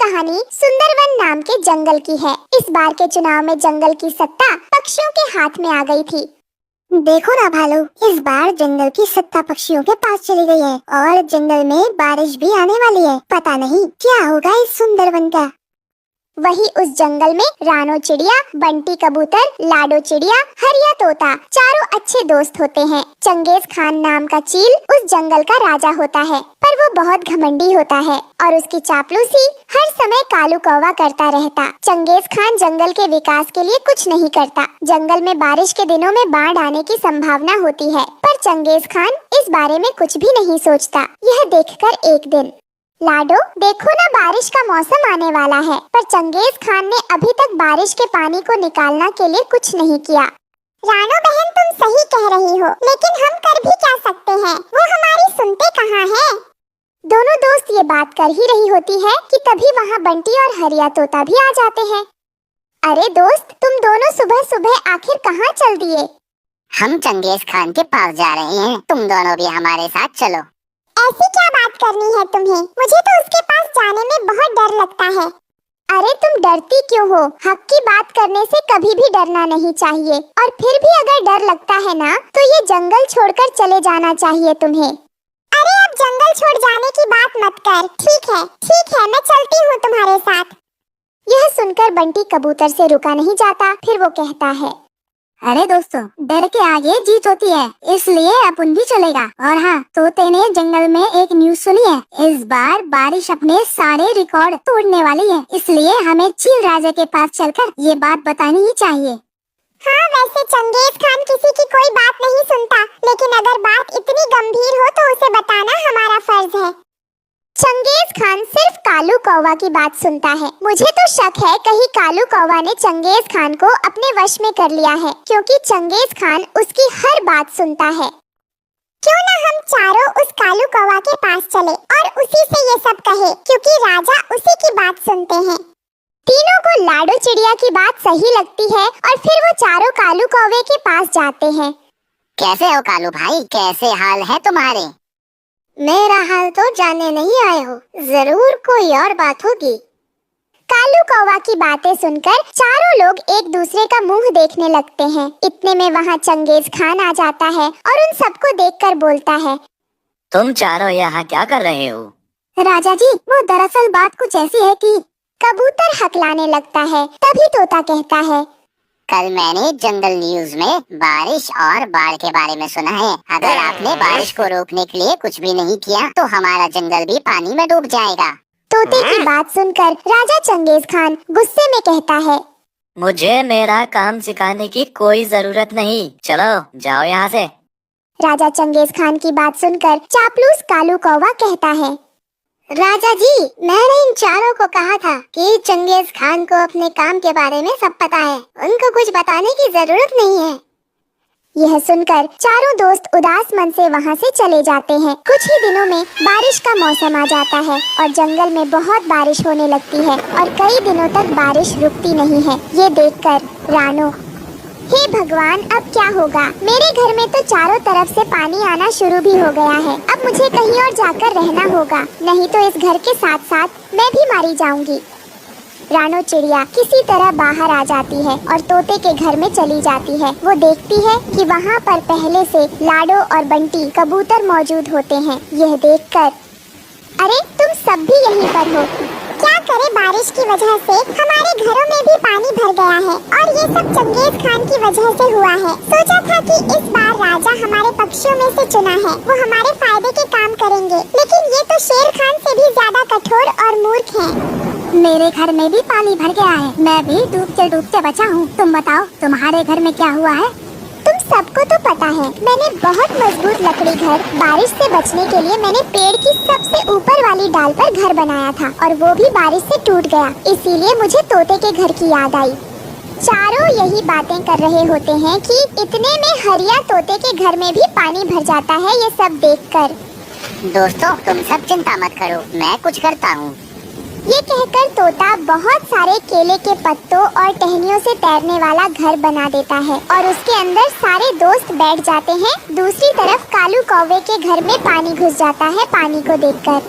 कहानी सुंदरवन नाम के जंगल की है। इस बार के चुनाव में जंगल की सत्ता पक्षियों के हाथ में आ गई थी। देखो ना भालू, इस बार जंगल की सत्ता पक्षियों के पास चली गई है और जंगल में बारिश भी आने वाली है। पता नहीं क्या होगा इस सुंदरवन का। वही उस जंगल में रानो चिड़िया, बंटी कबूतर, लाडो चिड़िया, हरिया तोता चारों अच्छे दोस्त होते हैं। चंगेज खान नाम का चील उस जंगल का राजा होता है, पर वो बहुत घमंडी होता है और उसकी चापलूसी हर समय कालू कौवा करता रहता। चंगेज खान जंगल के विकास के लिए कुछ नहीं करता। जंगल में बारिश के दिनों में बाढ़ आने की संभावना होती है, पर चंगेज खान इस बारे में कुछ भी नहीं सोचता। यह देखकर एक दिन, लाडो देखो ना, बारिश का मौसम आने वाला है, पर चंगेज खान ने अभी तक बारिश के पानी को निकालने के लिए कुछ नहीं किया। रानो बहन, तुम सही कह रही हो, लेकिन हम कर भी क्या सकते हैं? वो हमारी सुनते कहाँ हैं? दोनों दोस्त ये बात कर ही रही होती है कि तभी वहाँ बंटी और हरिया तोता भी आ जाते हैं। अरे दोस्त, तुम दोनों सुबह सुबह आखिर कहाँ चल दिए? हम चंगेज खान के पास जा रहे हैं, तुम दोनों भी हमारे साथ चलो। ऐसी क्या बात करनी है तुम्हें? मुझे तो उसके पास जाने में बहुत डर लगता है। अरे तुम डरती क्यों हो? हक की बात करने से कभी भी डरना नहीं चाहिए, और फिर भी अगर डर लगता है ना, तो ये जंगल छोड़कर चले जाना चाहिए तुम्हें। अरे अब जंगल छोड़ जाने की बात मत कर। ठीक है, मैं चलती हूँ तुम्हारे साथ। यह सुनकर बंटी कबूतर से रुका नहीं जाता। फिर वो कहता है, अरे दोस्तों, डर के आगे जीत होती है, इसलिए अपन भी चलेगा। और हाँ, तोते ने जंगल में एक न्यूज़ सुनी है। इस बार बारिश अपने सारे रिकॉर्ड तोड़ने वाली है, इसलिए हमें चील राजा के पास चलकर ये बात बतानी ही चाहिए। हाँ, वैसे चंगेज खान किसी की कोई बात नहीं सुनता, लेकिन अगर बात इतनी गंभीर हो तो उसे बताना हमारा फर्ज है। चंगेज खान सिर्फ कालू कौवा की बात सुनता है। मुझे तो शक है कहीं कालू कौवा ने चंगेज खान को अपने वश में कर लिया है, क्योंकि चंगेज खान उसकी हर बात सुनता है। क्यों ना हम चारों उस कालू कौवा के पास चले और उसी से ये सब कहे, क्योंकि राजा उसी की बात सुनते हैं। तीनों को लाडो चिड़िया की बात सही लगती है और फिर वो चारों कालू कौवे के पास जाते हैं। कैसे हो कालू भाई, कैसे हाल है तुम्हारे? मेरा हाल तो जानने नहीं आए हो, जरूर कोई और बात होगी। कालू कौवा की बातें सुनकर चारों लोग एक दूसरे का मुंह देखने लगते हैं। इतने में वहाँ चंगेज खान आ जाता है और उन सबको देखकर बोलता है, तुम चारों यहाँ क्या कर रहे हो? राजा जी, वो दरअसल बात कुछ ऐसी है कि। कबूतर हकलाने लगता है। तभी तोता कहता है, कल मैंने जंगल न्यूज में बारिश और बाढ़ के बारे में सुना है। अगर आपने बारिश को रोकने के लिए कुछ भी नहीं किया तो हमारा जंगल भी पानी में डूब जाएगा। तोते की बात सुनकर राजा चंगेज खान गुस्से में कहता है, मुझे मेरा काम सिखाने की कोई जरूरत नहीं, चलो जाओ यहाँ से। राजा चंगेज खान की बात सुनकर चापलूस कालू कौवा कहता है, राजा जी, मैंने इन चारों को कहा था कि चंगेज खान को अपने काम के बारे में सब पता है, उनको कुछ बताने की जरूरत नहीं है। यह सुनकर चारों दोस्त उदास मन से वहाँ से चले जाते हैं। कुछ ही दिनों में बारिश का मौसम आ जाता है और जंगल में बहुत बारिश होने लगती है और कई दिनों तक बारिश रुकती नहीं है। ये देखकर रानो, हे भगवान, अब क्या होगा? मेरे घर में तो चारों तरफ से पानी आना शुरू भी हो गया है। अब मुझे कहीं और जाकर रहना होगा, नहीं तो इस घर के साथ साथ मैं भी मारी जाऊंगी। रानो चिड़िया किसी तरह बाहर आ जाती है और तोते के घर में चली जाती है। वो देखती है कि वहाँ पर पहले से लाडो और बंटी कबूतर मौजूद होते हैं। यह देखकर, अरे तुम सब भी यहीं पर हो? क्या करे, बारिश की वजह से हमारे घरों में भी पानी भर गया है और ये सब चंगेज खान की वजह से हुआ है। सोचा था कि इस बार राजा हमारे पक्षियों में से चुना है, वो हमारे फायदे के काम करेंगे, लेकिन ये तो शेर खान से भी ज्यादा कठोर और मूर्ख हैं। मेरे घर में भी पानी भर गया है, मैं भी डूबते बचा हूँ। तुम बताओ, तुम्हारे घर में क्या हुआ है? तुम सबको तो पता है, मैंने बहुत मजबूत लकड़ी घर, बारिश से बचने के लिए मैंने पेड़ की सबसे ऊपर वाली डाल पर घर बनाया था और वो भी बारिश से टूट गया, इसीलिए मुझे तोते के घर की याद आई। चारों यही बातें कर रहे होते हैं कि इतने में हरिया तोते के घर में भी पानी भर जाता है। ये सब देखकर, दोस्तों तुम सब चिंता मत करो, मैं कुछ करता हूँ। ये कहकर तोता बहुत सारे केले के पत्तों और टहनियों से तैरने वाला घर बना देता है और उसके अंदर सारे दोस्त बैठ जाते हैं। दूसरी तरफ कालू कौवे के घर में पानी घुस जाता है। पानी को देखकर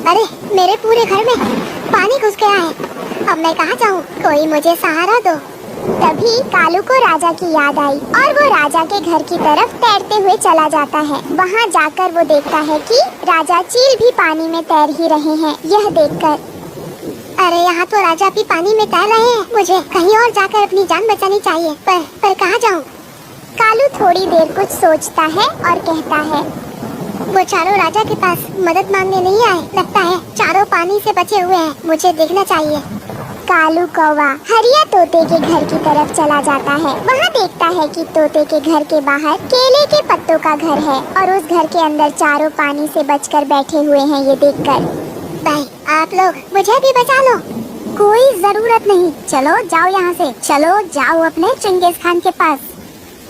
अरे मेरे पूरे घर में पानी घुस गया है, अब मैं कहाँ जाऊँ? कोई मुझे सहारा दो। तभी कालू को राजा की याद आई और वो राजा के घर की तरफ तैरते हुए चला जाता है। वहाँ जाकर वो देखता है कि राजा चील भी पानी में तैर ही रहे हैं। यह देखकर अरे यहाँ तो राजा भी पानी में तैर रहे हैं, मुझे कहीं और जाकर अपनी जान बचानी चाहिए, पर कहाँ जाऊँ? कालू थोड़ी देर कुछ सोचता है और कहता है, वो चारों राजा के पास मदद मांगने नहीं आए, लगता है चारों पानी से बचे हुए हैं, मुझे देखना चाहिए। कालू कौवा हरिया तोते के घर की तरफ चला जाता है। वहाँ देखता है कि तोते के घर के बाहर केले के पत्तों का घर है और उस घर के अंदर चारों पानी से बचकर बैठे हुए हैं। ये देखकर, भाई आप लोग मुझे भी बचा लो। कोई जरूरत नहीं, चलो जाओ यहाँ से, चलो जाओ अपने चंगेज खान के पास।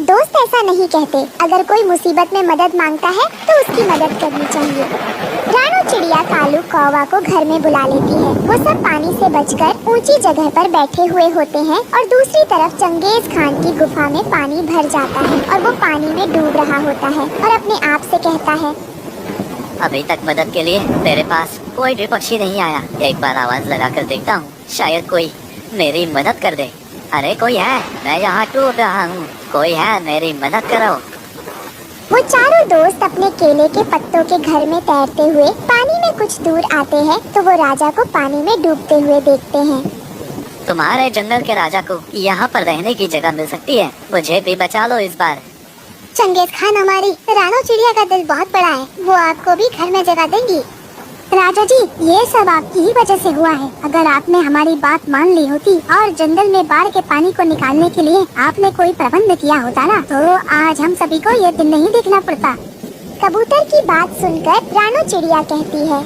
दोस्त ऐसा नहीं कहते, अगर कोई मुसीबत में मदद मांगता है तो उसकी मदद करनी चाहिए। रानू चिड़िया कालू कौवा को घर में बुला लेती है। वो सब पानी से बचकर ऊंची जगह पर बैठे हुए होते हैं और दूसरी तरफ चंगेज खान की गुफा में पानी भर जाता है और वो पानी में डूब रहा होता है और अपने आप से कहता है, अभी तक मदद के लिए मेरे पास कोई भी पक्षी नहीं आया। एक बार आवाज लगाकर देखता हूँ, शायद कोई मेरी मदद कर दे। अरे कोई है, मैं यहाँ डूब रहा हूँ, कोई है, मेरी मदद करो। वो चारों दोस्त अपने केले के पत्तों के घर में तैरते हुए पानी में कुछ दूर आते हैं तो वो राजा को पानी में डूबते हुए देखते हैं। तुम्हारे जंगल के राजा को यहाँ पर रहने की जगह मिल सकती है, मुझे भी बचा लो इस बार। चंगेज खान हमारी रानो चिड़िया का दिल बहुत बड़ा है, वो आपको भी घर में जगह देंगी। राजा जी, ये सब आपकी ही वजह से हुआ है। अगर आपने हमारी बात मान ली होती और जंगल में बाढ़ के पानी को निकालने के लिए आपने कोई प्रबंध किया होता ना, तो आज हम सभी को ये दिन नहीं देखना पड़ता। कबूतर की बात सुनकर रानो चिड़िया कहती है,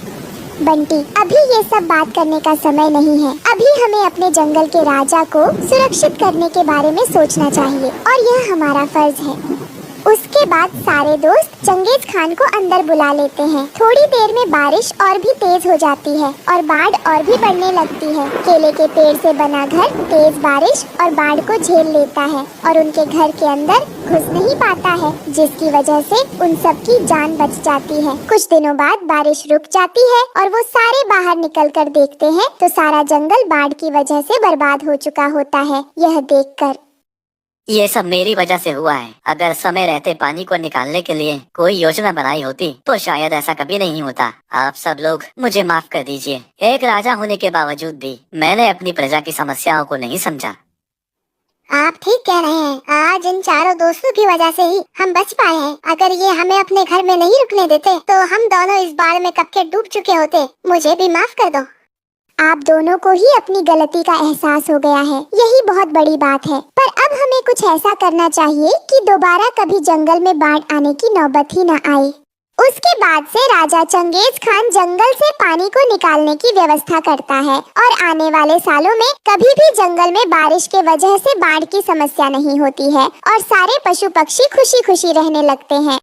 बंटी, अभी ये सब बात करने का समय नहीं है। अभी हमें अपने जंगल के राजा को सुरक्षित करने के बारे में सोचना चाहिए और यह हमारा फर्ज है। उसके बाद सारे दोस्त चंगेज खान को अंदर बुला लेते हैं। थोड़ी देर में बारिश और भी तेज हो जाती है और बाढ़ और भी बढ़ने लगती है। केले के पेड़ से बना घर तेज बारिश और बाढ़ को झेल लेता है और उनके घर के अंदर घुस नहीं पाता है, जिसकी वजह से उन सब की जान बच जाती है। कुछ दिनों बाद बारिश रुक जाती है और वो सारे बाहर निकल कर देखते हैं तो सारा जंगल बाढ़ की वजह से बर्बाद हो चुका होता है। यह देखकर, ये सब मेरी वजह से हुआ है। अगर समय रहते पानी को निकालने के लिए कोई योजना बनाई होती तो शायद ऐसा कभी नहीं होता। आप सब लोग मुझे माफ कर दीजिए। एक राजा होने के बावजूद भी मैंने अपनी प्रजा की समस्याओं को नहीं समझा। आप ठीक कह रहे हैं, आज इन चारों दोस्तों की वजह से ही हम बच पाए हैं। अगर ये हमें अपने घर में नहीं रुकने देते तो हम दोनों इस बाढ़ में कब के डूब चुके होते। मुझे भी माफ कर दो। आप दोनों को ही अपनी गलती का एहसास हो गया है, यही बहुत बड़ी बात है। पर अब हमें कुछ ऐसा करना चाहिए कि दोबारा कभी जंगल में बाढ़ आने की नौबत ही न आए। उसके बाद से राजा चंगेज खान जंगल से पानी को निकालने की व्यवस्था करता है और आने वाले सालों में कभी भी जंगल में बारिश के वजह से बाढ़ की समस्या नहीं होती है और सारे पशु पक्षी खुशी खुशी रहने लगते हैं।